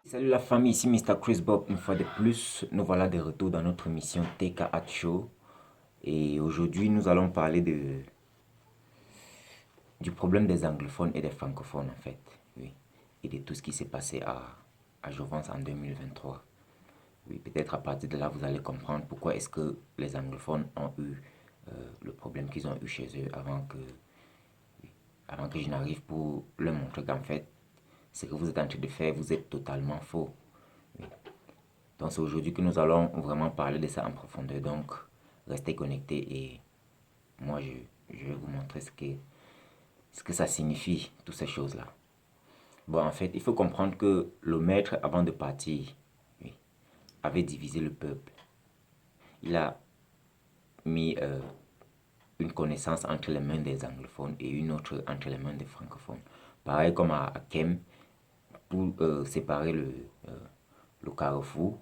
Salut la famille, ici Mr. Chris Bob. Une fois de plus, nous voilà de retour dans notre émission TK Show. Et aujourd'hui, nous allons parler du problème des anglophones et des francophones en fait. Oui. Et de tout ce qui s'est passé à Jouvence en 2023. Oui, peut-être à partir de là, vous allez comprendre pourquoi est-ce que les anglophones ont eu le problème qu'ils ont eu chez eux avant que je n'arrive pour leur montrer qu'en fait, ce que vous êtes en train de faire, vous êtes totalement faux. Oui. Donc c'est aujourd'hui que nous allons vraiment parler de ça en profondeur. Donc restez connectés et moi je vais vous montrer ce que ça signifie, toutes ces choses-là. Bon, en fait, il faut comprendre que le maître, avant de partir, oui, avait divisé le peuple. Il a mis une connaissance entre les mains des anglophones et une autre entre les mains des francophones. Pareil comme à Kem, pour séparer le carrefour.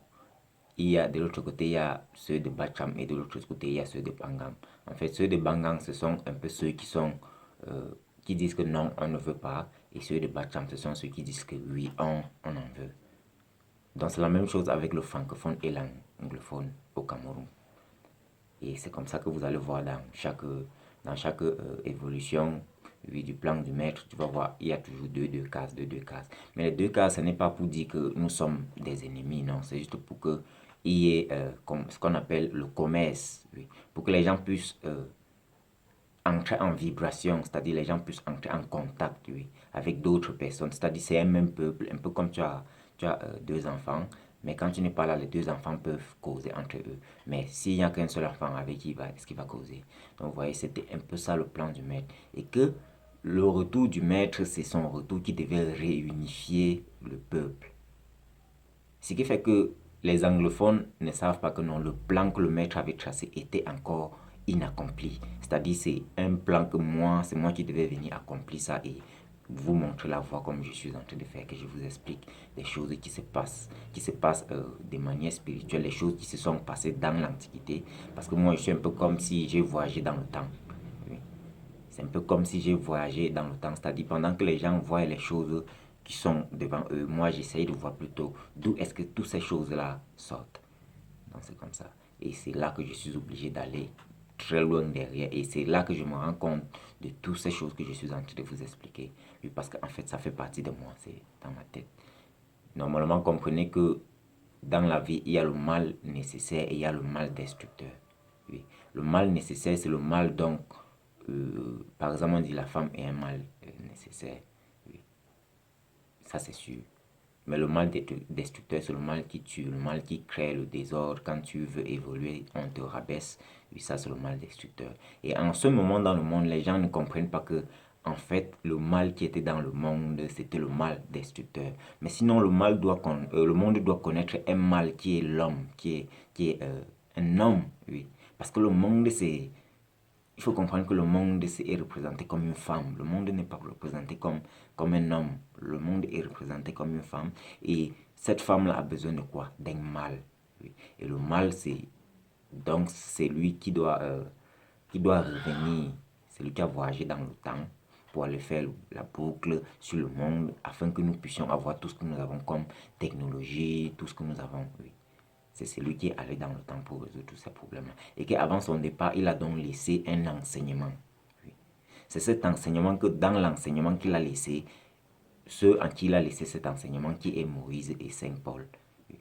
Il y a de l'autre côté, il y a ceux de Bacham et de l'autre côté, il y a ceux de Bangang. En fait, ceux de Bangang, ce sont un peu ceux qui disent que non, on ne veut pas. Et ceux de Bacham, ce sont ceux qui disent que oui, on en veut. Donc c'est la même chose avec le francophone et l'anglophone au Cameroun. Et c'est comme ça que vous allez voir dans chaque évolution du plan du maître, tu vas voir, il y a toujours deux cases, deux cases. Mais les deux cases, ce n'est pas pour dire que nous sommes des ennemis, non. C'est juste pour qu'il y ait comme ce qu'on appelle le commerce, oui, pour que les gens puissent entrer en vibration, c'est-à-dire les gens puissent entrer en contact, oui, avec d'autres personnes. C'est-à-dire c'est un même peuple, un peu comme tu as deux enfants, mais quand tu n'es pas là, les deux enfants peuvent causer entre eux. Mais s'il n'y a qu'un seul enfant, avec qui est-ce qu'il va causer? Donc vous voyez, c'était un peu ça le plan du maître. Et que le retour du maître, c'est son retour qui devait réunifier le peuple. Ce qui fait que les anglophones ne savent pas que non, le plan que le maître avait tracé était encore inaccompli. C'est-à-dire c'est un plan que c'est moi qui devais venir accomplir ça et vous montrer la voie comme je suis en train de faire, que je vous explique des choses qui se passent de manière spirituelle, les choses qui se sont passées dans l'Antiquité. Parce que moi, je suis un peu comme si j'ai voyagé dans le temps. Oui. C'est un peu comme si j'ai voyagé dans le temps, c'est-à-dire pendant que les gens voient les choses qui sont devant eux, moi j'essaye de voir plutôt d'où est-ce que toutes ces choses-là sortent. Donc c'est comme ça. Et c'est là que je suis obligé d'aller très loin derrière. Et c'est là que je me rends compte de toutes ces choses que je suis en train de vous expliquer. Oui, parce qu'en fait, ça fait partie de moi, c'est dans ma tête. Normalement, comprenez que dans la vie, il y a le mal nécessaire et il y a le mal destructeur. Oui. Le mal nécessaire, c'est le mal donc, par exemple, on dit la femme est un mal nécessaire. Oui. Ça, c'est sûr. Mais le mal destructeur, c'est le mal qui tue, le mal qui crée le désordre. Quand tu veux évoluer, on te rabaisse. Oui, ça, c'est le mal destructeur. Et en ce moment dans le monde, les gens ne comprennent pas que, en fait, le mal qui était dans le monde, c'était le mal destructeur. Mais sinon, le monde doit connaître un mal qui est l'homme, qui est un homme, oui. Parce que le monde, il faut comprendre que le monde est représenté comme une femme. Le monde n'est pas représenté comme un homme. Le monde est représenté comme une femme. Et cette femme-là a besoin de quoi? D'un mâle. Oui. Et le mâle, c'est lui qui doit revenir. C'est lui qui a voyagé dans le temps pour aller faire la boucle sur le monde afin que nous puissions avoir tout ce que nous avons comme technologie, tout ce que nous avons. Oui. C'est celui qui est allé dans le temps pour résoudre tous ces problèmes. Et qu'avant son départ, il a donc laissé un enseignement. Oui. C'est cet enseignement que dans l'enseignement qu'il a laissé, ceux en qui il a laissé cet enseignement, qui est Moïse et Saint Paul. Oui.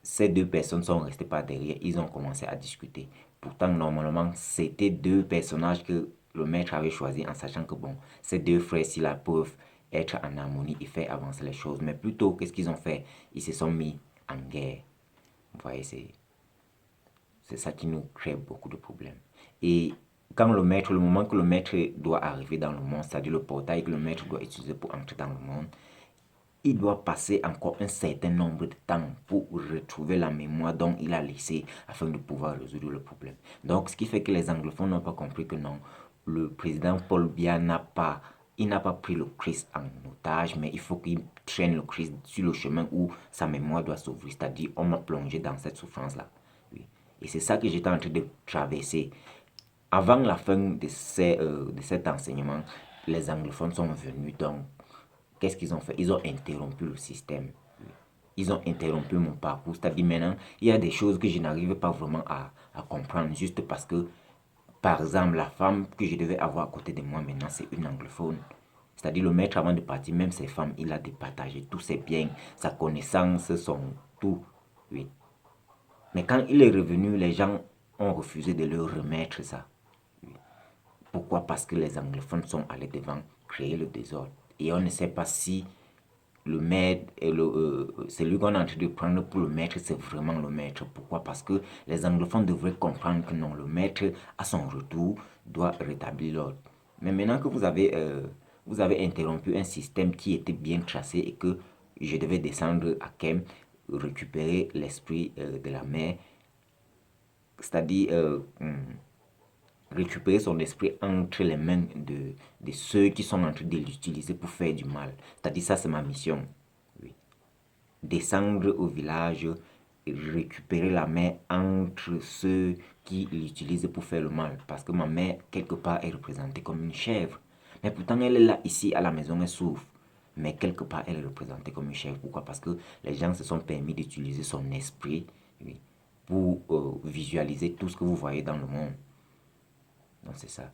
Ces deux personnes sont restées par derrière, ils ont commencé à discuter. Pourtant, normalement, c'était deux personnages que le maître avait choisi en sachant que, bon, ces deux frères-ci-là peuvent être en harmonie et faire avancer les choses. Mais plutôt, qu'est-ce qu'ils ont fait? Ils se sont mis en guerre. Vous voyez, c'est ça qui nous crée beaucoup de problèmes. Et le moment que le maître doit arriver dans le monde, c'est-à-dire le portail que le maître doit utiliser pour entrer dans le monde, il doit passer encore un certain nombre de temps pour retrouver la mémoire dont il a laissé afin de pouvoir résoudre le problème. Donc, ce qui fait que les anglophones n'ont pas compris que non, le président Paul Biya n'a pas pris le Christ en otage, mais il faut qu'il traîne le Christ sur le chemin où sa mémoire doit s'ouvrir, c'est-à-dire on m'a plongé dans cette souffrance-là. Oui. Et c'est ça que j'étais en train de traverser. Avant la fin de cet enseignement, les anglophones sont venus donc qu'est-ce qu'ils ont fait? Ils ont interrompu le système. Ils ont interrompu mon parcours. C'est-à-dire maintenant, il y a des choses que je n'arrive pas vraiment à comprendre juste parce que, par exemple, la femme que je devais avoir à côté de moi maintenant, c'est une anglophone. C'est-à-dire le maître avant de partir, même ses femmes, il a départagé tous ses biens, sa connaissance, son tout. Oui. Mais quand il est revenu, les gens ont refusé de leur remettre ça. Oui. Pourquoi? Parce que les anglophones sont allés devant créer le désordre. Et on ne sait pas si le maître, celui qu'on est en train de prendre pour le maître, c'est vraiment le maître. Pourquoi? Parce que les anglophones devraient comprendre que non, le maître, à son retour, doit rétablir l'ordre. Mais maintenant que vous avez interrompu un système qui était bien tracé et que je devais descendre à Kem, récupérer l'esprit de la mer, c'est-à-dire récupérer son esprit entre les mains de ceux qui sont en train de l'utiliser pour faire du mal. C'est-à-dire ça, c'est ma mission. Oui. Descendre au village, récupérer la main entre ceux qui l'utilisent pour faire le mal. Parce que ma mère, quelque part, est représentée comme une chèvre. Mais pourtant, elle est là, ici, à la maison, elle souffre. Mais quelque part, elle est représentée comme une chèvre. Pourquoi? Parce que les gens se sont permis d'utiliser son esprit, oui, pour visualiser tout ce que vous voyez dans le monde. Donc c'est ça.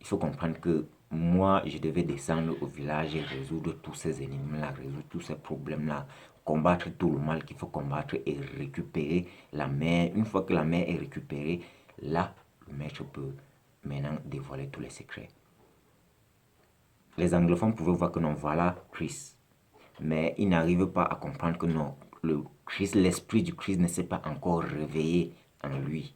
Il faut comprendre que moi, je devais descendre au village et résoudre tous ces énigmes-là, résoudre tous ces problèmes-là, combattre tout le mal qu'il faut combattre et récupérer la mer. Une fois que la mer est récupérée, là, le maître peut maintenant dévoiler tous les secrets. Les anglophones pouvaient voir que non, voilà Christ. Mais ils n'arrivent pas à comprendre que non, le Christ, l'esprit du Christ ne s'est pas encore réveillé en lui.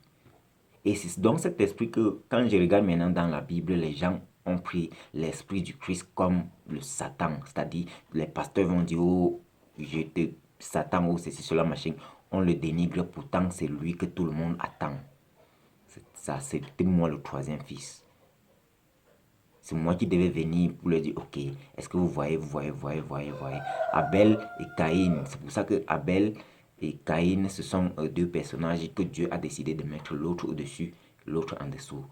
Et c'est dans cet esprit que, quand je regarde maintenant dans la Bible, les gens ont pris l'esprit du Christ comme le Satan. C'est-à-dire, les pasteurs vont dire, oh, j'étais Satan, oh, ceci, cela, machin. On le dénigre, pourtant c'est lui que tout le monde attend. Ça, c'était moi le troisième fils. C'est moi qui devais venir pour leur dire, ok, est-ce que vous voyez. Abel et Caïn. C'est pour ça que Abel et Caïn, ce sont deux personnages que Dieu a décidé de mettre l'autre au-dessus, l'autre en dessous.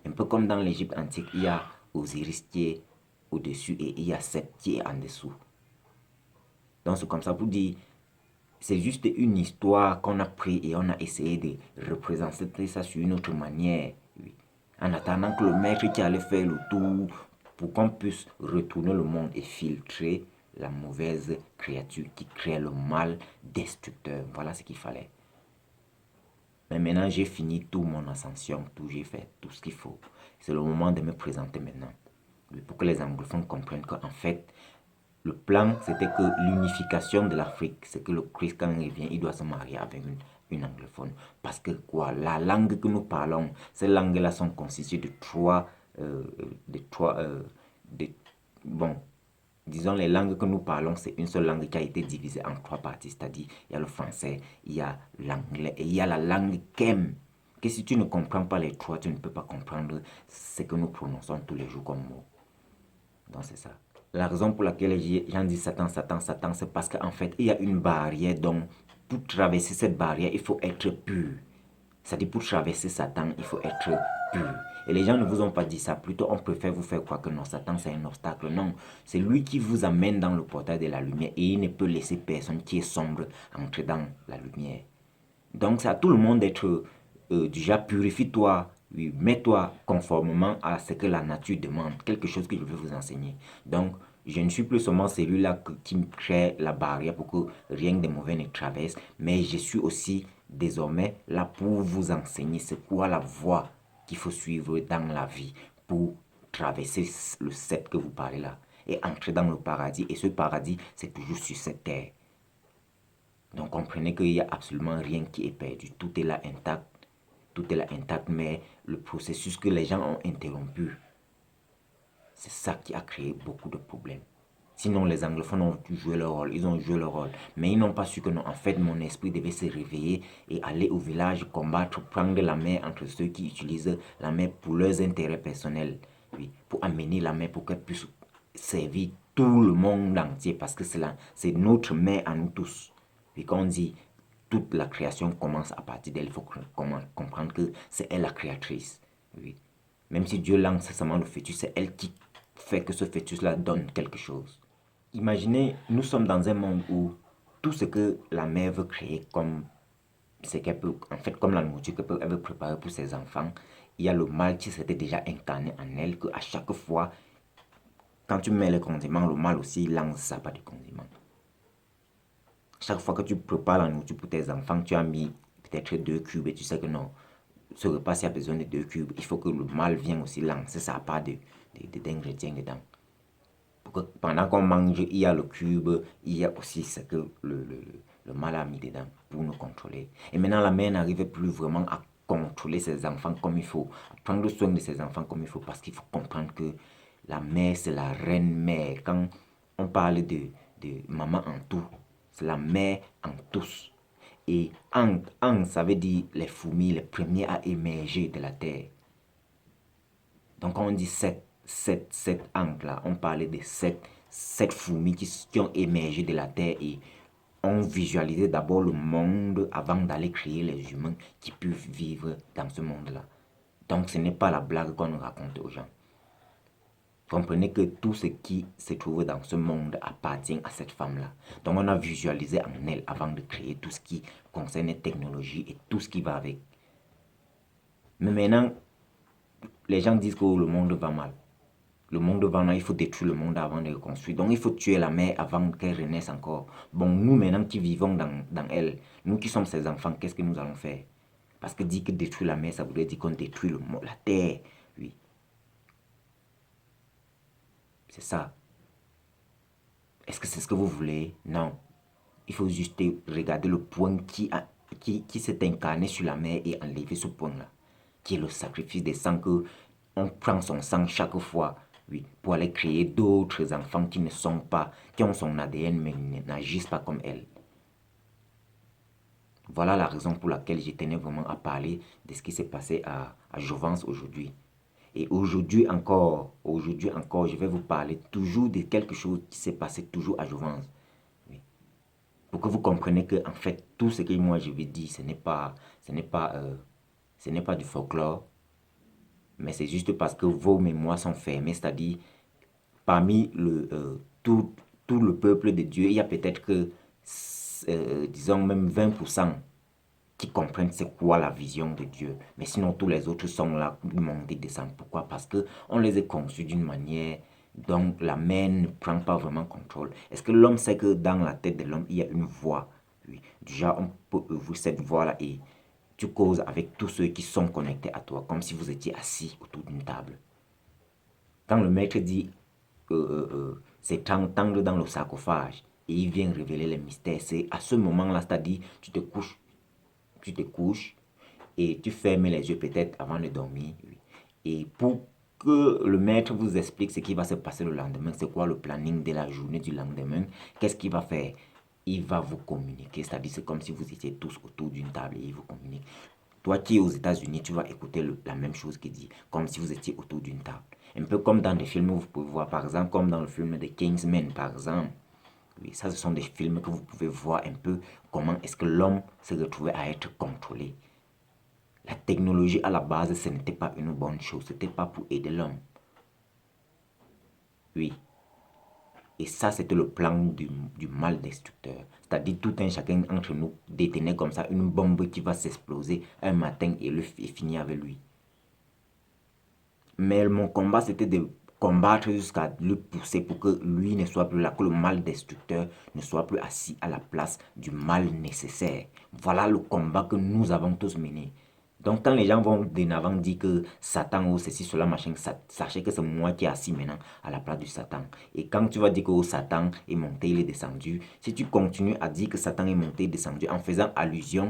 Un peu comme dans l'Égypte antique, il y a Osiris qui est au-dessus et il y a Seth qui est en dessous. Donc c'est comme ça pour dire, c'est juste une histoire qu'on a pris et on a essayé de représenter ça sur une autre manière. Oui. En attendant que le maître qui allait faire le tour pour qu'on puisse retourner le monde et filtrer la mauvaise créature qui crée le mal destructeur. Voilà ce qu'il fallait. Mais maintenant, j'ai fini toute mon ascension, j'ai fait tout ce qu'il faut. C'est le moment de me présenter maintenant. Pour que les anglophones comprennent qu'en fait, le plan, c'était que l'unification de l'Afrique, c'est que le Christ, quand il revient, il doit se marier avec une anglophone. Parce que quoi, la langue que nous parlons, ces langues-là sont constituées de bon, disons les langues que nous parlons, c'est une seule langue qui a été divisée en trois parties. C'est-à-dire, il y a le français, il y a l'anglais et il y a la langue qu'aime. Que si tu ne comprends pas les trois, tu ne peux pas comprendre ce que nous prononçons tous les jours comme mots. Donc c'est ça. La raison pour laquelle les gens disent Satan, Satan, Satan, c'est parce qu'en fait, il y a une barrière. Donc, pour traverser cette barrière, il faut être pur. C'est-à-dire, pour traverser Satan, il faut être pur. Et les gens ne vous ont pas dit ça. Plutôt, on préfère vous faire croire que non, Satan, c'est un obstacle. Non, c'est lui qui vous amène dans le portail de la lumière. Et il ne peut laisser personne qui est sombre entrer dans la lumière. Donc, c'est à tout le monde d'être déjà purifie-toi. Oui, mets-toi conformément à ce que la nature demande, quelque chose que je veux vous enseigner. Donc, je ne suis plus seulement celui-là qui crée la barrière pour que rien de mauvais ne traverse, mais je suis aussi désormais là pour vous enseigner c'est quoi la voie qu'il faut suivre dans la vie pour traverser le sceptre que vous parlez là et entrer dans le paradis. Et ce paradis, c'est toujours sur cette terre. Donc, comprenez qu'il n'y a absolument rien qui est perdu. Tout est là intact. Tout est là intact, mais le processus que les gens ont interrompu, c'est ça qui a créé beaucoup de problèmes. Sinon, les anglophones ont joué leur rôle, ils ont joué leur rôle. Mais ils n'ont pas su que non, en fait, mon esprit devait se réveiller et aller au village combattre, prendre la main entre ceux qui utilisent la main pour leurs intérêts personnels. Oui, pour amener la main pour qu'elle puisse servir tout le monde entier, parce que c'est notre main à nous tous. Et quand on dit toute la création commence à partir d'elle, il faut comprendre que c'est elle la créatrice. Oui. Même si Dieu lance seulement le fœtus, c'est elle qui fait que ce fœtus-là donne quelque chose. Imaginez, nous sommes dans un monde où tout ce que la mère veut créer comme c'est qu'elle peut, en fait, comme la nourriture qu'elle veut préparer pour ses enfants, il y a le mal qui s'était déjà incarné en elle, qu'à chaque fois, quand tu mets les condiments, le mal aussi lance sa part de condiments. Chaque fois que tu prépares la nourriture pour tes enfants, tu as mis peut-être 2 cubes et tu sais que non, ce repas, s'il y a besoin de 2 cubes, il faut que le mal vienne aussi lancer sa part d'ingrédients dedans. Pour que pendant qu'on mange, il y a le cube, il y a aussi ce que le mal a mis dedans pour nous contrôler. Et maintenant, la mère n'arrive plus vraiment à contrôler ses enfants comme il faut, à prendre soin de ses enfants comme il faut, parce qu'il faut comprendre que la mère, c'est la reine mère. Quand on parle de maman en tout, c'est la mère en tous. Et ça veut dire les fourmis, les premiers à émerger de la terre. Donc, quand on dit sept ancres-là, on parlait de sept fourmis qui ont émergé de la terre et ont visualisé d'abord le monde avant d'aller créer les humains qui peuvent vivre dans ce monde-là. Donc, ce n'est pas la blague qu'on nous raconte aux gens. Comprenez que tout ce qui se trouve dans ce monde appartient à cette femme-là. Donc, on a visualisé en elle avant de créer tout ce qui concerne les technologies et tout ce qui va avec. Mais maintenant, les gens disent que le monde va mal. Le monde va mal, il faut détruire le monde avant de le construire. Donc, il faut tuer la mère avant qu'elle renaisse encore. Bon, nous maintenant qui vivons dans elle, nous qui sommes ses enfants, qu'est-ce que nous allons faire? Parce que dire que détruire la mère, ça voudrait dire qu'on détruit la terre. Oui. C'est ça. Est-ce que c'est ce que vous voulez? Non. Il faut juste regarder le point qui s'est incarné sur la mer et enlever ce point-là. Qui est le sacrifice des sangs que on prend son sang chaque fois, oui, pour aller créer d'autres enfants qui ne sont pas, qui ont son ADN mais n'agissent pas comme elle. Voilà la raison pour laquelle je tenais vraiment à parler de ce qui s'est passé à Jouvence aujourd'hui. Et aujourd'hui encore, je vais vous parler toujours de quelque chose qui s'est passé toujours à Jouvence. Oui. Pour que vous compreniez que en fait tout ce que moi je vais dire, ce n'est pas du folklore, mais c'est juste parce que vos mémoires sont fermées, c'est-à-dire parmi tout le peuple de Dieu, il y a peut-être que disons même 20% qui comprennent c'est quoi la vision de Dieu. Mais sinon tous les autres sont là, montent et descendent. Pourquoi? Parce que on les a conçus d'une manière dont la main ne prend pas vraiment contrôle. Est-ce que l'homme sait que dans la tête de l'homme, il y a une voix? Oui. Déjà, on peut ouvrir cette voix-là et tu causes avec tous ceux qui sont connectés à toi, comme si vous étiez assis autour d'une table. Quand le maître dit c'est t'entendre dans le sarcophage et il vient révéler les mystères, c'est à ce moment-là, c'est-à-dire tu te couches et tu fermes les yeux peut-être avant de dormir. Oui. Et pour que le maître vous explique ce qui va se passer le lendemain, c'est quoi le planning de la journée du lendemain, qu'est-ce qu'il va faire? Il va vous communiquer, c'est-à-dire c'est comme si vous étiez tous autour d'une table et il vous communique. Toi qui es aux États-Unis, tu vas écouter la même chose qu'il dit, comme si vous étiez autour d'une table. Un peu comme dans des films où vous pouvez voir, par exemple, comme dans le film de Kingsman, par exemple. Oui, ça, ce sont des films que vous pouvez voir un peu comment est-ce que l'homme s'est retrouvé à être contrôlé. La technologie, à la base, ce n'était pas une bonne chose, ce n'était pas pour aider l'homme. Oui. Et ça, c'était le plan du mal destructeur. C'est-à-dire tout un chacun entre nous détenait comme ça une bombe qui va s'exploser un matin et finir avec lui. Mais mon combat, c'était de combattre jusqu'à le pousser pour que lui ne soit plus là, que le mal destructeur ne soit plus assis à la place du mal nécessaire. Voilà le combat que nous avons tous mené. Donc quand les gens vont d'en dire que Satan ou ceci, cela, machin, sachez que c'est moi qui est assis maintenant à la place du Satan. Et quand tu vas dire que Satan est monté, il est descendu, si tu continues à dire que Satan est monté, descendu, en faisant allusion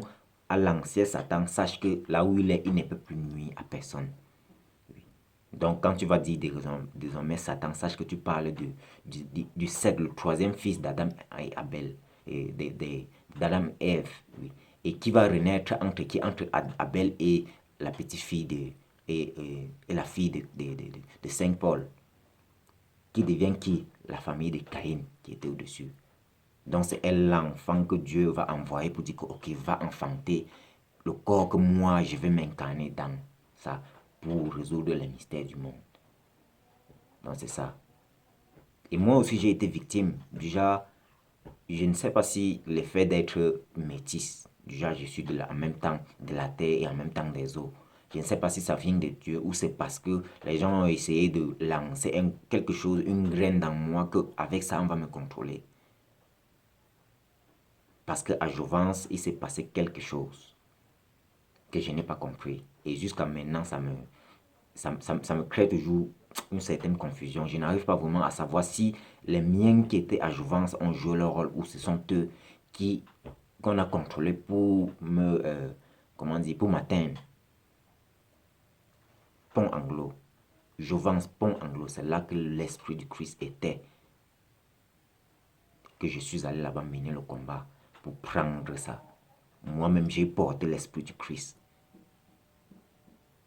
à l'ancien Satan, sache que là où il est, il ne peut plus nuire à personne. Donc, quand tu vas dire désormais Satan, sache que tu parles du sept, le troisième fils d'Adam et Abel, et d'Adam et Ève, oui, et qui va renaître entre qui? Entre Abel et la petite fille et la fille de Saint Paul, qui devient qui? La famille de Caïn, qui était au-dessus. Donc, c'est elle l'enfant que Dieu va envoyer pour dire que, ok, va enfanter le corps que moi, je vais m'incarner dans ça pour résoudre les mystères du monde. Donc c'est ça. Et moi aussi, j'ai été victime. Déjà, je ne sais pas si l'effet d'être métis, déjà je suis en même temps de la terre et en même temps des eaux. Je ne sais pas si ça vient de Dieu ou c'est parce que les gens ont essayé de lancer quelque chose, une graine dans moi, qu'avec ça, on va me contrôler. Parce qu'à Jouvence, il s'est passé quelque chose que je n'ai pas compris. Et jusqu'à maintenant, ça me crée toujours une certaine confusion. Je n'arrive pas vraiment à savoir si les miens qui étaient à Jouvence ont joué leur rôle ou ce sont eux qu'on a contrôlés pour comment dire, pour m'atteindre. Pont Anglo. Jouvence, Pont Anglo, c'est là que l'esprit du Christ était. Que je suis allé là-bas mener le combat pour prendre ça. Moi-même, j'ai porté l'esprit du Christ.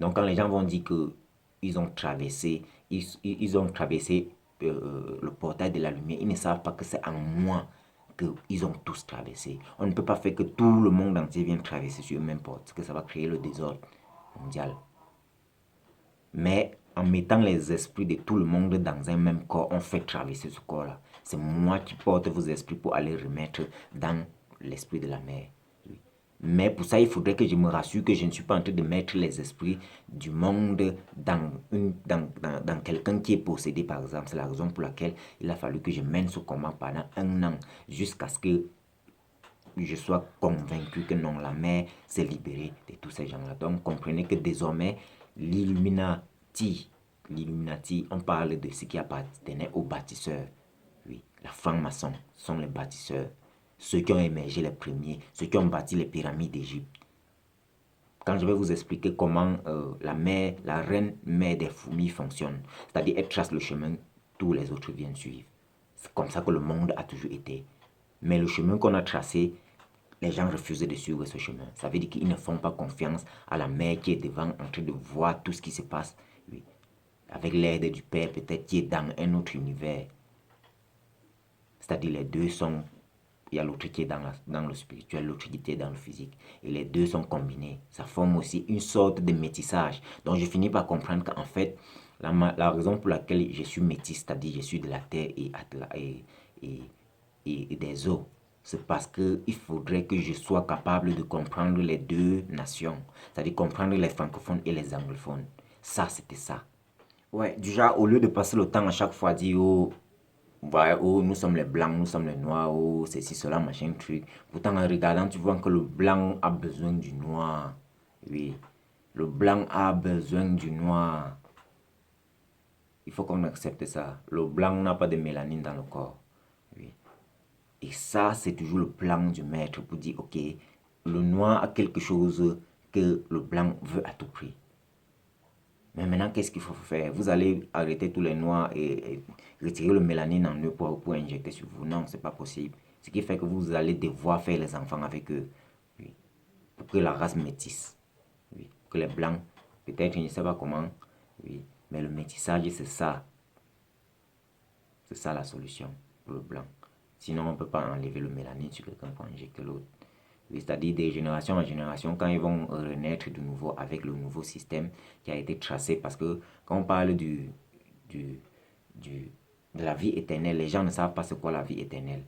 Donc quand les gens vont dire que ils ont traversé, ils ont traversé le portail de la lumière, ils ne savent pas que c'est en moi qu'ils ont tous traversé. On ne peut pas faire que tout le monde entier vienne traverser sur une même porte, parce que ça va créer le désordre mondial. Mais en mettant les esprits de tout le monde dans un même corps, on fait traverser ce corps-là. C'est moi qui porte vos esprits pour aller remettre dans l'esprit de la mer. Mais pour ça, il faudrait que je me rassure que je ne suis pas en train de mettre les esprits du monde dans quelqu'un qui est possédé, par exemple. C'est la raison pour laquelle il a fallu que je mène ce combat pendant 1 an, jusqu'à ce que je sois convaincu que non, la mer s'est libérée de tous ces gens-là. Donc, comprenez que désormais, l'Illuminati, on parle de ce qui appartenait aux bâtisseurs. Oui, la franc-maçon sont les bâtisseurs. Ceux qui ont émergé les premiers, ceux qui ont bâti les pyramides d'Égypte. Quand je vais vous expliquer comment la reine mère des fourmis fonctionne, c'est-à-dire elle trace le chemin, tous les autres viennent suivre. C'est comme ça que le monde a toujours été. Mais le chemin qu'on a tracé, les gens refusent de suivre ce chemin. Ça veut dire qu'ils ne font pas confiance à la mère qui est devant, en train de voir tout ce qui se passe. Oui. Avec l'aide du père, peut-être, qui est dans un autre univers. C'est-à-dire les deux sont... Il y a l'autre qui est dans le spirituel, l'autre qui est dans le physique. Et les deux sont combinés. Ça forme aussi une sorte de métissage. Donc je finis par comprendre qu'en fait, la raison pour laquelle je suis métis, c'est-à-dire je suis de la terre et des eaux, c'est parce qu'il faudrait que je sois capable de comprendre les deux nations. C'est-à-dire comprendre les francophones et les anglophones. Ça, c'était ça. Ouais, déjà, au lieu de passer le temps à chaque fois à dire, oh, ouais, oh, nous sommes les blancs, nous sommes les noirs, oh, ceci, cela, machin, truc. Pourtant, en regardant, tu vois que le blanc a besoin du noir. Oui, le blanc a besoin du noir. Il faut qu'on accepte ça. Le blanc n'a pas de mélanine dans le corps. Oui. Et ça, c'est toujours le plan du maître pour dire, ok, le noir a quelque chose que le blanc veut à tout prix. Mais maintenant, qu'est-ce qu'il faut faire? Vous allez arrêter tous les noirs et retirer le mélanine en eux pour injecter sur vous. Non, c'est pas possible. Ce qui fait que vous allez devoir faire les enfants avec eux. Oui. Pour que la race métisse. Oui. Pour que les blancs, peut-être, je ne sais pas comment. Oui. Mais le métissage, c'est ça. C'est ça la solution pour le blanc. Sinon, on ne peut pas enlever le mélanine sur quelqu'un pour injecter l'autre. C'est-à-dire des générations en génération, quand ils vont renaître de nouveau avec le nouveau système qui a été tracé. Parce que quand on parle du, de la vie éternelle, les gens ne savent pas c'est quoi la vie éternelle.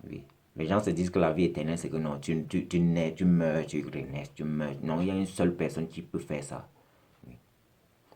Oui. Les gens se disent que la vie éternelle, c'est que non, tu nais, tu meurs, tu renais, tu meurs. Non, il y a une seule personne qui peut faire ça. Oui.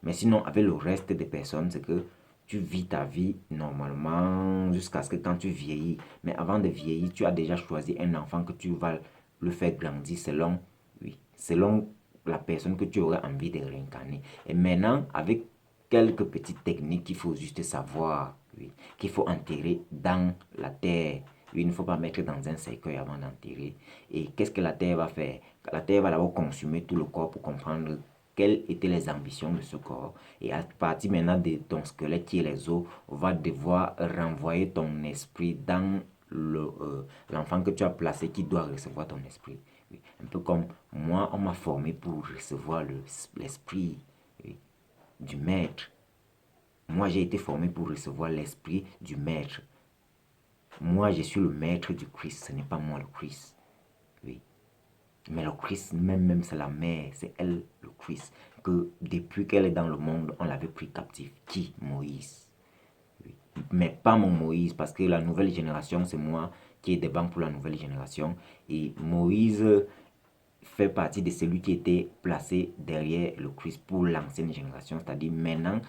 Mais sinon, avec le reste des personnes, c'est que tu vis ta vie normalement jusqu'à ce que quand tu vieillis. Mais avant de vieillir, tu as déjà choisi un enfant que tu vas le faire grandir selon, oui, selon la personne que tu aurais envie de réincarner. Et maintenant, avec quelques petites techniques qu'il faut juste savoir, oui, qu'il faut enterrer dans la terre. Oui, il ne faut pas mettre dans un cercueil avant d'enterrer. Et qu'est-ce que la terre va faire? La terre va d'abord consumer tout le corps pour comprendre quelles étaient les ambitions de ce corps. Et à partir maintenant de ton squelette qui est les os, on va devoir renvoyer ton esprit dans l'enfant que tu as placé qui doit recevoir ton esprit. Oui. Un peu comme moi, on m'a formé pour recevoir l'esprit du maître. Moi, j'ai été formé pour recevoir l'esprit du maître. Moi, je suis le maître du Christ, ce n'est pas moi le Christ. Oui. Mais le Christ, même c'est la mère, c'est elle le Christ, que depuis qu'elle est dans le monde, on l'avait pris captif. Qui? Moïse. Oui. Mais pas mon Moïse, parce que la nouvelle génération, c'est moi qui ai des banques pour la nouvelle génération. Et Moïse fait partie de celui qui était placé derrière le Christ pour l'ancienne génération. C'est-à-dire maintenant,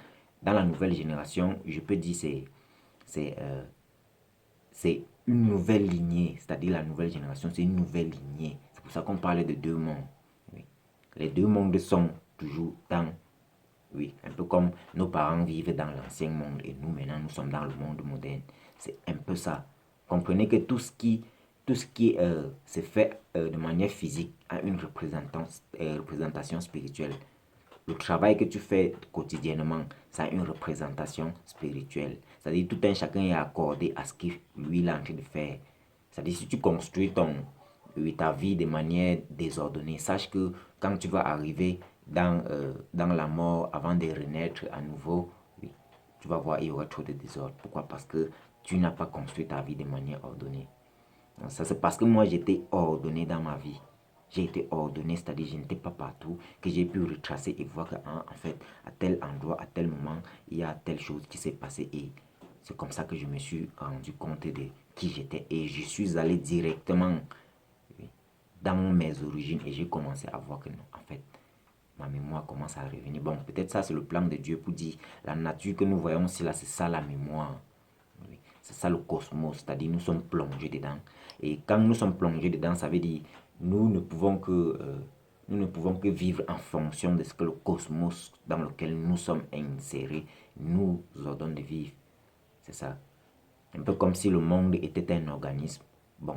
dans la nouvelle génération, je peux dire c'est une nouvelle lignée. C'est-à-dire la nouvelle génération, c'est une nouvelle lignée. C'est pour ça qu'on parle de deux mondes. Oui. Les deux mondes sont toujours dans... Oui, un peu comme nos parents vivent dans l'ancien monde et nous maintenant nous sommes dans le monde moderne. C'est un peu ça. Comprenez que tout ce qui se fait de manière physique a une représentation spirituelle. Le travail que tu fais quotidiennement, ça a une représentation spirituelle. C'est-à-dire tout un chacun est accordé à ce qu'il lui est en train de faire. C'est-à-dire si tu construis ta vie de manière désordonnée, sache que quand tu vas arriver dans la mort avant de renaître à nouveau, oui, tu vas voir il y aura trop de désordre. Pourquoi? Parce que tu n'as pas construit ta vie de manière ordonnée. Donc ça c'est parce que moi j'étais ordonné dans ma vie. J'ai été ordonné, c'est-à-dire je n'étais pas partout, que j'ai pu retracer et voir qu'en fait, à tel endroit, à tel moment, il y a telle chose qui s'est passée. Et c'est comme ça que je me suis rendu compte de qui j'étais. Et je suis allé directement dans mes origines et j'ai commencé à voir que non, en fait, ma mémoire commence à revenir. Bon, peut-être ça c'est le plan de Dieu pour dire, la nature que nous voyons ici là, c'est ça la mémoire. Oui. C'est ça le cosmos, c'est-à-dire nous sommes plongés dedans. Et quand nous sommes plongés dedans, ça veut dire nous ne pouvons que vivre en fonction de ce que le cosmos dans lequel nous sommes insérés nous ordonne de vivre. C'est ça. Un peu comme si le monde était un organisme. Bon,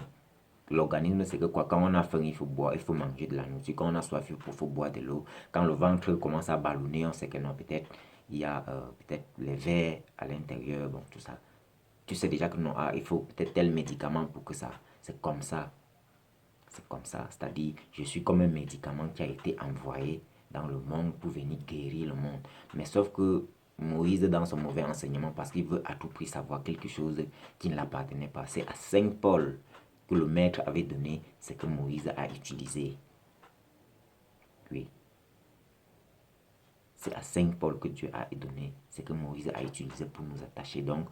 l'organisme, c'est que quoi? Quand on a faim, il faut boire, il faut manger de la nourriture. Quand on a soif, il faut boire de l'eau. Quand le ventre commence à ballonner, on sait que non, peut-être il y a peut-être les vers à l'intérieur, bon, tout ça. Tu sais déjà que non, il faut peut-être tel médicament pour que ça. C'est comme ça. C'est comme ça. C'est-à-dire, je suis comme un médicament qui a été envoyé dans le monde pour venir guérir le monde. Mais sauf que Moïse, dans son mauvais enseignement, parce qu'il veut à tout prix savoir quelque chose qui ne l'appartenait pas, c'est à Saint Paul que le maître avait donné ce que Moïse a utilisé. Oui. C'est à Saint Paul que Dieu a donné ce que Moïse a utilisé pour nous attacher. Donc,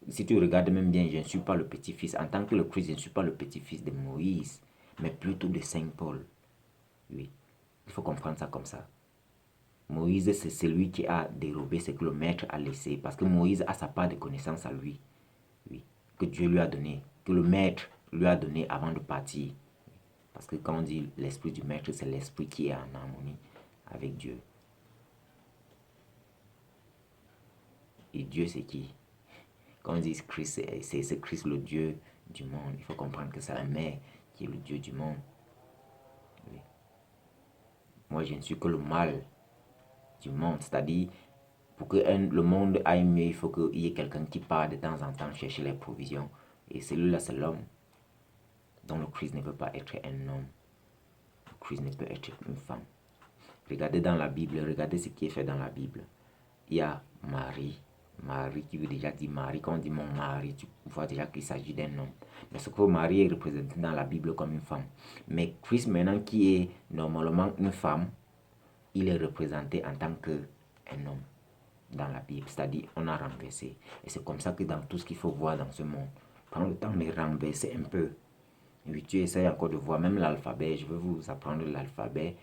si tu regardes même bien, je ne suis pas le petit-fils. En tant que le Christ, je ne suis pas le petit-fils de Moïse, mais plutôt de Saint Paul. Oui, il faut comprendre ça comme ça. Moïse, c'est celui qui a dérobé ce que le maître a laissé. Parce que Moïse a sa part de connaissance à lui. Oui, que Dieu lui a donné. Que le maître lui a donné avant de partir. Parce que quand on dit l'esprit du maître, c'est l'esprit qui est en harmonie avec Dieu. Et Dieu, c'est qui? Quand on dit Christ, c'est Christ le Dieu du monde. Il faut comprendre que c'est la mère qui est le Dieu du monde. Oui. Moi, je ne suis que le mal du monde. C'est-à-dire, pour que le monde aille mieux, il faut qu'il y ait quelqu'un qui part de temps en temps chercher les provisions. Et celui-là, c'est l'homme. Donc le Christ ne peut pas être un homme. Le Christ ne peut être une femme. Regardez dans la Bible, regardez ce qui est fait dans la Bible. Il y a Marie. Marie qui veut déjà dire Marie. Quand on dit mon mari, tu vois déjà qu'il s'agit d'un homme. Mais ce que Marie est représentée dans la Bible comme une femme. Mais Christ maintenant qui est normalement une femme, il est représenté en tant qu'un homme dans la Bible. C'est-à-dire on a renversé. Et c'est comme ça que dans tout ce qu'il faut voir dans ce monde, prendre le temps de renverser un peu. Oui, tu essayes encore de voir même l'alphabet. Je vais vous apprendre l'alphabet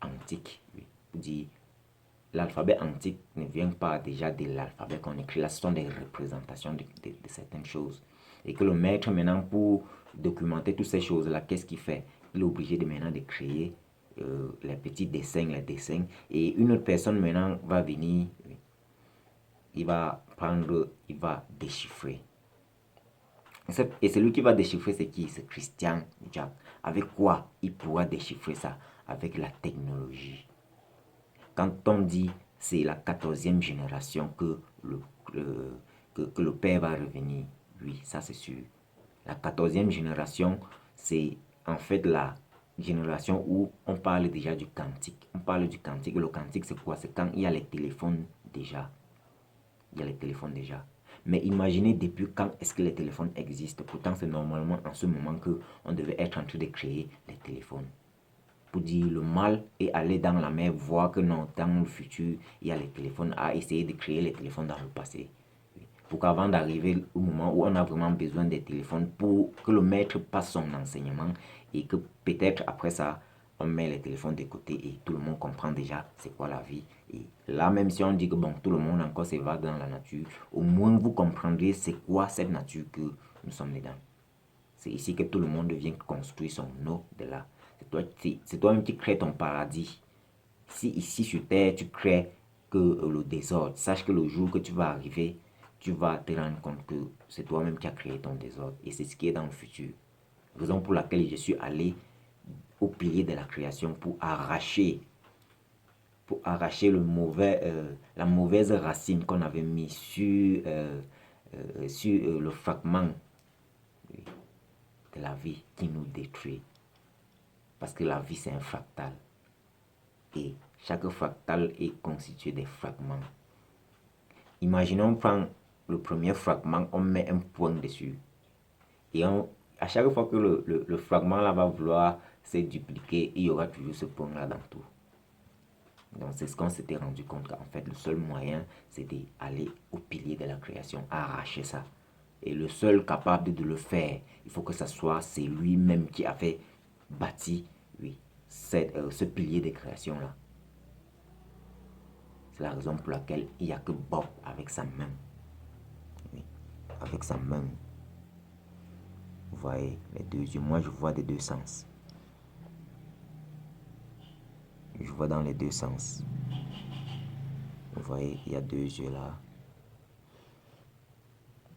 antique. Oui. Vous dire l'alphabet antique ne vient pas déjà de l'alphabet qu'on écrit là, ce sont des représentations de certaines choses. Et que le maître maintenant pour documenter toutes ces choses-là, qu'est-ce qu'il fait? Il est obligé de maintenant de créer les petits dessins, les dessins. Et une autre personne maintenant va venir, il va prendre, il va déchiffrer. Et celui qui va déchiffrer, c'est qui? C'est Christian Jack. Avec quoi il pourra déchiffrer ça? Avec la technologie. Quand on dit c'est la 14e génération que le père va revenir, oui, ça c'est sûr. La 14e génération, c'est en fait la génération où on parle déjà du quantique. On parle du quantique. Et le quantique, c'est quoi? C'est quand il y a les téléphones déjà. Il y a les téléphones déjà. Mais imaginez depuis quand est-ce que les téléphones existent. Pourtant, c'est normalement en ce moment qu'on devait être en train de créer les téléphones. pour dire le mal et aller dans la mer, voir que non, dans le futur, il y a les téléphones, à essayer de créer les téléphones dans le passé. Pour qu'avant d'arriver au moment où on a vraiment besoin des téléphones pour que le maître passe son enseignement et que peut-être après ça, on met les téléphones de côté et tout le monde comprend déjà c'est quoi la vie. Et là, même si on dit que bon, tout le monde encore s'évade dans la nature, au moins vous comprendrez c'est quoi cette nature que nous sommes dedans. C'est ici que tout le monde vient construire son au-delà. C'est toi-même qui crée ton paradis. Si ici sur terre, tu crées que le désordre, sache que le jour que tu vas arriver, tu vas te rendre compte que c'est toi-même qui as créé ton désordre. Et c'est ce qui est dans le futur. Raison pour laquelle je suis allé au pilier de la création pour arracher la mauvaise racine qu'on avait mis sur le fragment de la vie qui nous détruit. Parce que la vie, c'est un fractal. Et chaque fractal est constitué de fragments. Imaginons, on prend le premier fragment, on met un point dessus. Et à chaque fois que le fragment là va vouloir se dupliquer, il y aura toujours ce point là dans tout. Donc c'est ce qu'on s'était rendu compte qu'en fait le seul moyen c'était d'aller au pilier de la création, arracher ça. Et le seul capable de le faire, il faut que ce soit c'est lui-même qui avait bâti, oui, ce pilier de création là. C'est la raison pour laquelle il n'y a que Bob avec sa main. Oui, avec sa main. Vous voyez les deux yeux. Moi je vois des deux sens. Je vois dans les deux sens. Vous voyez, il y a deux yeux là.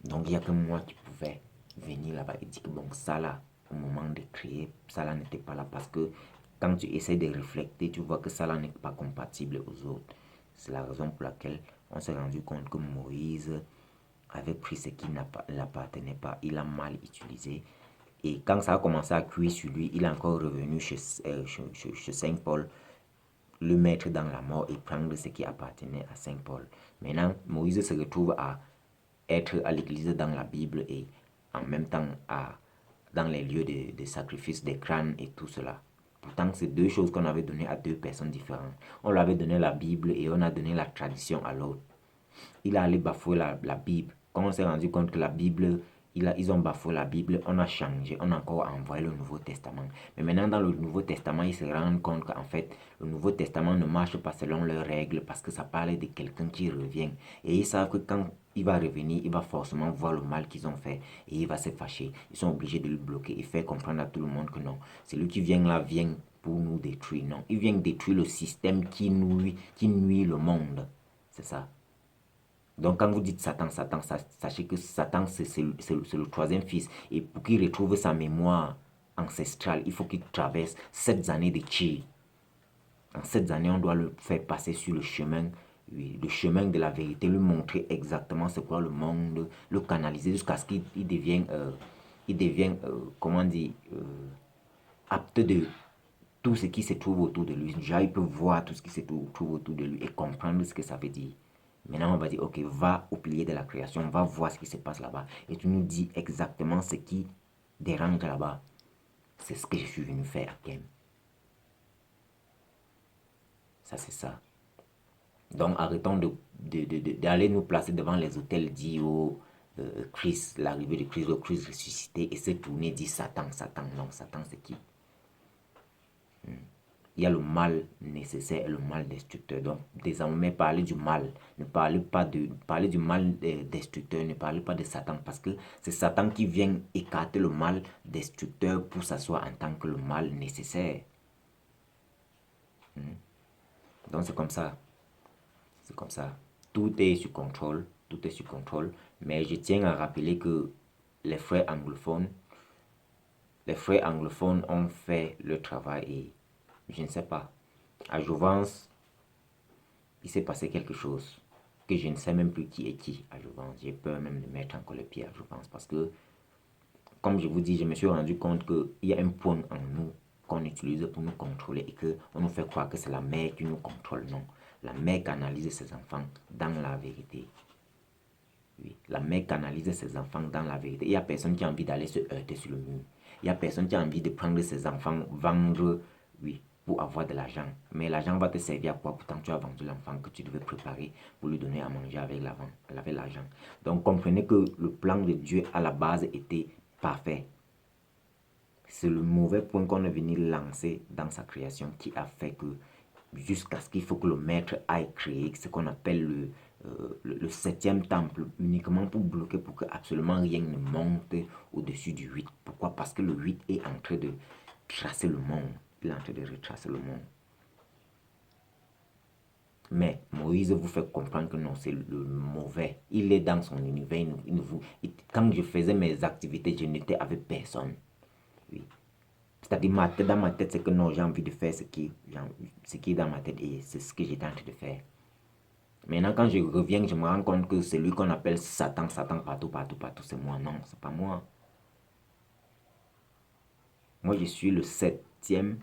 Donc il n'y a que moi qui pouvais venir là-bas et dire que bon, ça là, au moment de créer, ça là n'était pas là. Parce que quand tu essaies de réfléchir, tu vois que ça là n'est pas compatible aux autres. C'est la raison pour laquelle on s'est rendu compte que Moïse avait pris ce qui n'appartenait pas. Il a mal utilisé. Et quand ça a commencé à cuire sur lui, il est encore revenu chez Saint Paul, le mettre dans la mort et prendre ce qui appartenait à Saint Paul. Maintenant, Moïse se retrouve à être à l'église dans la Bible et en même temps dans les lieux de sacrifice des crânes et tout cela. Pourtant, c'est deux choses qu'on avait données à deux personnes différentes. On lui avait donné la Bible et on a donné la tradition à l'autre. Il a allé bafouer la Bible. Quand on s'est rendu compte que la Bible, ils ont bafoué la Bible, on a changé, on a encore envoyé le Nouveau Testament. Mais maintenant, dans le Nouveau Testament, ils se rendent compte qu'en fait, le Nouveau Testament ne marche pas selon leurs règles parce que ça parle de quelqu'un qui revient. Et ils savent que quand il va revenir, il va forcément voir le mal qu'ils ont fait et il va se fâcher. Ils sont obligés de le bloquer et faire comprendre à tout le monde que non, c'est lui qui vient là, vient pour nous détruire. Non, il vient détruire le système qui nuit le monde. C'est ça. Donc quand vous dites Satan, Satan, sachez que Satan, c'est le troisième fils. Et pour qu'il retrouve sa mémoire ancestrale, il faut qu'il traverse 7 années de chi. En 7 années, on doit le faire passer sur le chemin, oui, le chemin de la vérité, lui montrer exactement c'est quoi le monde, le canaliser jusqu'à ce qu'il devienne, comment dire, apte de tout ce qui se trouve autour de lui. Déjà, il peut voir tout ce qui se trouve autour de lui et comprendre ce que ça veut dire. Maintenant, on va dire, ok, va au pilier de la création, va voir ce qui se passe là-bas. Et tu nous dis exactement ce qui dérange là-bas. C'est ce que je suis venu faire à Kem. Ça, c'est ça. Donc, arrêtons d'aller nous placer devant les hôtels dits au Christ, l'arrivée de Christ, au Christ ressuscité, et se tourner, dire Satan, Satan. Non, Satan, c'est qui? Il y a le mal nécessaire et le mal destructeur. Donc, désormais, parler du mal. Ne parlez pas de parler du mal destructeur. Ne parlez pas de Satan. Parce que c'est Satan qui vient écarter le mal destructeur pour s'asseoir en tant que le mal nécessaire. Donc, c'est comme ça. C'est comme ça. Tout est sous contrôle. Tout est sous contrôle. Mais je tiens à rappeler que les frères anglophones ont fait le travail et je ne sais pas. À Jouvence, il s'est passé quelque chose que je ne sais même plus qui est qui à Jouvence. J'ai peur même de mettre encore les pieds à Jouvence parce que, comme je vous dis, je me suis rendu compte qu'il y a un point en nous qu'on utilise pour nous contrôler et qu'on nous fait croire que c'est la mère qui nous contrôle. Non, la mère canalise ses enfants dans la vérité. Oui, la mère canalise ses enfants dans la vérité. Il n'y a personne qui a envie d'aller se heurter sur le mur. Il n'y a personne qui a envie de prendre ses enfants, vendre, oui, pour avoir de l'argent. Mais l'argent va te servir à quoi? Pourtant, tu as vendu l'enfant que tu devais préparer pour lui donner à manger avec l'argent. Donc, comprenez que le plan de Dieu à la base était parfait. C'est le mauvais point qu'on est venu lancer dans sa création qui a fait que jusqu'à ce qu'il faut que le maître aille créer ce qu'on appelle le septième temple, uniquement pour bloquer, pour que absolument rien ne monte au-dessus du 8. Pourquoi? Parce que le 8 est en train de tracer le monde. Il est en train de retracer le monde. Mais Moïse vous fait comprendre que non, c'est le mauvais. Il est dans son univers. Quand je faisais mes activités, je n'étais avec personne. Oui. C'est-à-dire, dans ma tête, c'est que non, j'ai envie de faire ce qui est dans ma tête et c'est ce que j'étais en train de faire. Maintenant, quand je reviens, je me rends compte que c'est lui qu'on appelle Satan, Satan partout, c'est moi. Non, c'est pas moi. Moi, je suis le septième,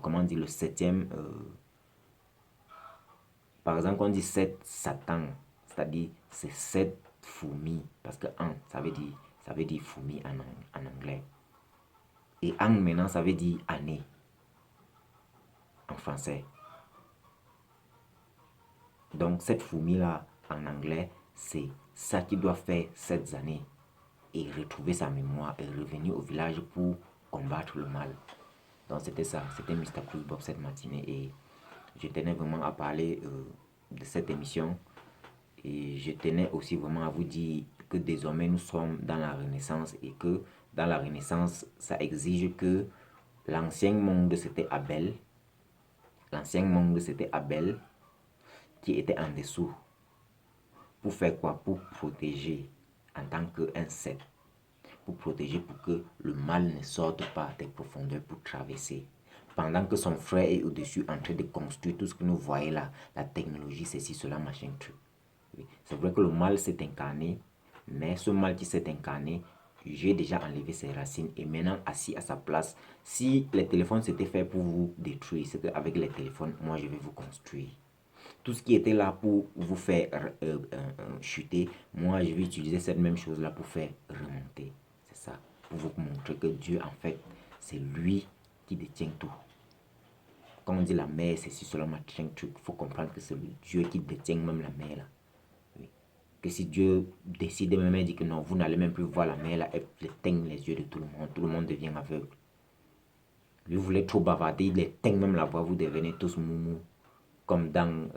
comment on dit, le septième, par exemple, on dit 7 Satan, c'est-à-dire c'est 7 fourmis, parce que an, ça veut dire fourmi en anglais. Et an maintenant, ça veut dire année en français. Donc, cette fourmi-là, en anglais, c'est ça qui doit faire 7 années et retrouver sa mémoire et revenir au village pour combattre le mal. Donc, c'était ça. C'était Mr. Cruz Bob cette matinée et je tenais vraiment à parler de cette émission. Et je tenais aussi vraiment à vous dire que désormais nous sommes dans la Renaissance et que dans la Renaissance, ça exige que l'ancien monde c'était Abel. L'ancien monde c'était Abel qui était en dessous. Pour faire quoi? Pour protéger en tant qu'insecte. Pour protéger pour que le mal ne sorte pas des profondeurs pour traverser. Pendant que son frère est au-dessus en train de construire tout ce que nous voyons là, la technologie, ceci, cela, machin, truc. Oui. C'est vrai que le mal s'est incarné, mais ce mal qui s'est incarné, j'ai déjà enlevé ses racines et maintenant assis à sa place. Si les téléphones c'était fait pour vous détruire, c'est qu'avec les téléphones, moi je vais vous construire. Tout ce qui était là pour vous faire chuter, moi je vais utiliser cette même chose là pour faire remonter. C'est ça, pour vous montrer que Dieu en fait, c'est lui qui détient tout. Quand on dit la mer, c'est si seulement machin truc, il faut comprendre que c'est Dieu qui détient même la mer là. Oui. Que si Dieu décide même et dit que non, vous n'allez même plus voir la mer là, elle éteint les yeux de tout le monde devient aveugle. Lui voulait trop bavarder, il éteint même la voix, vous devenez tous moumou. Comme dans,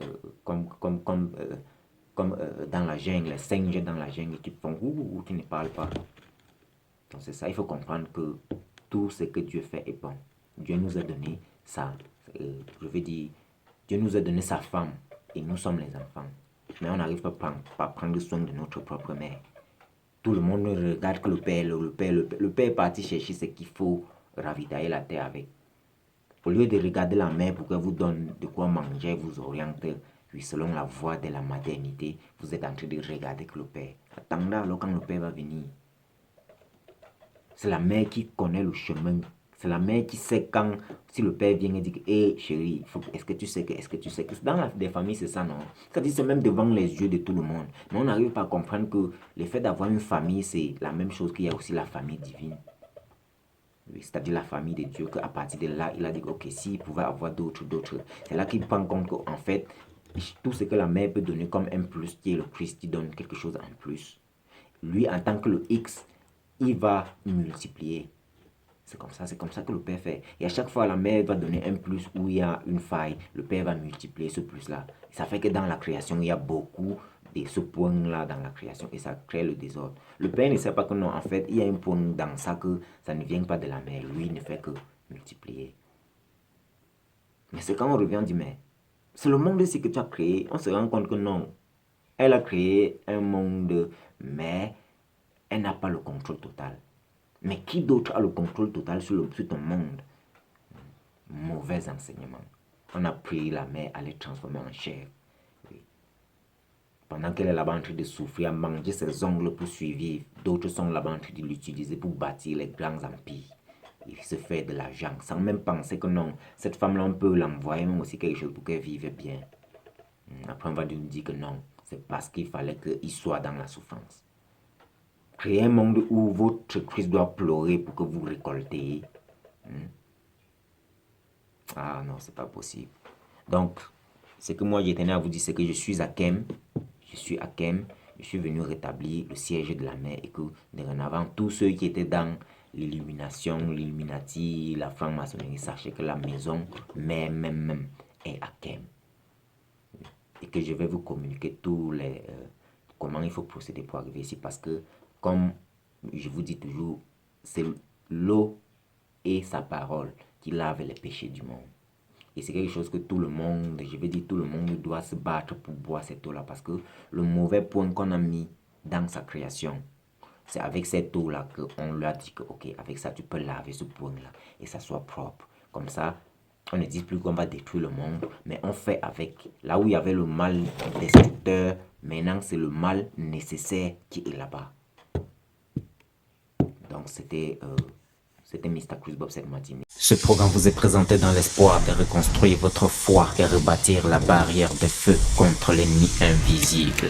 dans la jungle, les singes dans la jungle qui font ouh, qui ne parlent pas. Donc c'est ça, il faut comprendre que tout ce que Dieu fait est bon. Dieu nous a donné ça, je veux dire, Dieu nous a donné sa femme et nous sommes les enfants. Mais on n'arrive pas à prendre soin de notre propre mère. Tout le monde regarde que le père est parti chercher ce qu'il faut ravitailler la terre avec. Au lieu de regarder la mère pour qu'elle vous donne de quoi manger, vous oriente, puis selon la voie de la maternité, vous êtes en train de regarder que le père. Attendez alors quand le père va venir. C'est la mère qui connaît le chemin. C'est la mère qui sait quand, si le père vient et dit, hé chérie, est-ce que tu sais que. Dans des familles, c'est ça, non? C'est-à-dire, c'est même devant les yeux de tout le monde. Mais on n'arrive pas à comprendre que le fait d'avoir une famille, c'est la même chose qu'il y a aussi la famille divine. C'est-à-dire la famille de Dieu, qu'à partir de là, il a dit, ok, s'il pouvait avoir d'autres, c'est là qu'il prend compte qu'en fait, tout ce que la mère peut donner comme un plus, qui est le Christ, qui donne quelque chose en plus. Lui, en tant que le X, il va multiplier. C'est comme ça que le Père fait. Et à chaque fois, la mère va donner un plus où il y a une faille. Le Père va multiplier ce plus-là. Ça fait que dans la création, il y a beaucoup de ce point-là dans la création et ça crée le désordre. Le Père ne sait pas que non, en fait, il y a un point dans ça que ça ne vient pas de la mère. Lui, il ne fait que multiplier. Mais c'est quand on revient, on dit, mais c'est le monde ici que tu as créé. On se rend compte que non. Elle a créé un monde, mais elle n'a pas le contrôle total. Mais qui d'autre a le contrôle total sur ton monde? Mauvais enseignement. On a pris la mer à les transformer en chair. Oui. Pendant qu'elle est là-bas en train de souffrir, à manger ses ongles pour survivre, d'autres sont là-bas en train de l'utiliser pour bâtir les grands empires. Il se fait de l'argent sans même penser que non, cette femme-là, on peut l'envoyer même aussi quelque chose pour qu'elle vive bien. Après, on va nous dire que non, c'est parce qu'il fallait qu'il soit dans la souffrance. Créer un monde où votre Christ doit pleurer pour que vous récoltez. Ah non, c'est pas possible. Donc, ce que moi, j'ai tenu à vous dire, c'est que je suis à Kem. Je suis à Kem. Je suis venu rétablir le siège de la mer et que, dorénavant, tous ceux qui étaient dans l'illumination, l'illuminati, la franc-maçonnerie, sachez que la maison même est à Kem. Et que je vais vous communiquer tous les... comment il faut procéder pour arriver ici. Parce que, comme je vous dis toujours, c'est l'eau et sa parole qui lave les péchés du monde. Et c'est quelque chose que tout le monde, je vais dire tout le monde doit se battre pour boire cette eau-là. Parce que le mauvais point qu'on a mis dans sa création, c'est avec cette eau-là qu'on lui a dit que, ok, avec ça, tu peux laver ce point-là et ça soit propre. Comme ça, on ne dit plus qu'on va détruire le monde, mais on fait avec. Là où il y avait le mal destructeur, maintenant c'est le mal nécessaire qui est là-bas. Donc c'était Mr. Chris Bob cette matinée. Ce programme vous est présenté dans l'espoir de reconstruire votre foi et rebâtir la barrière de feu contre l'ennemi invisible.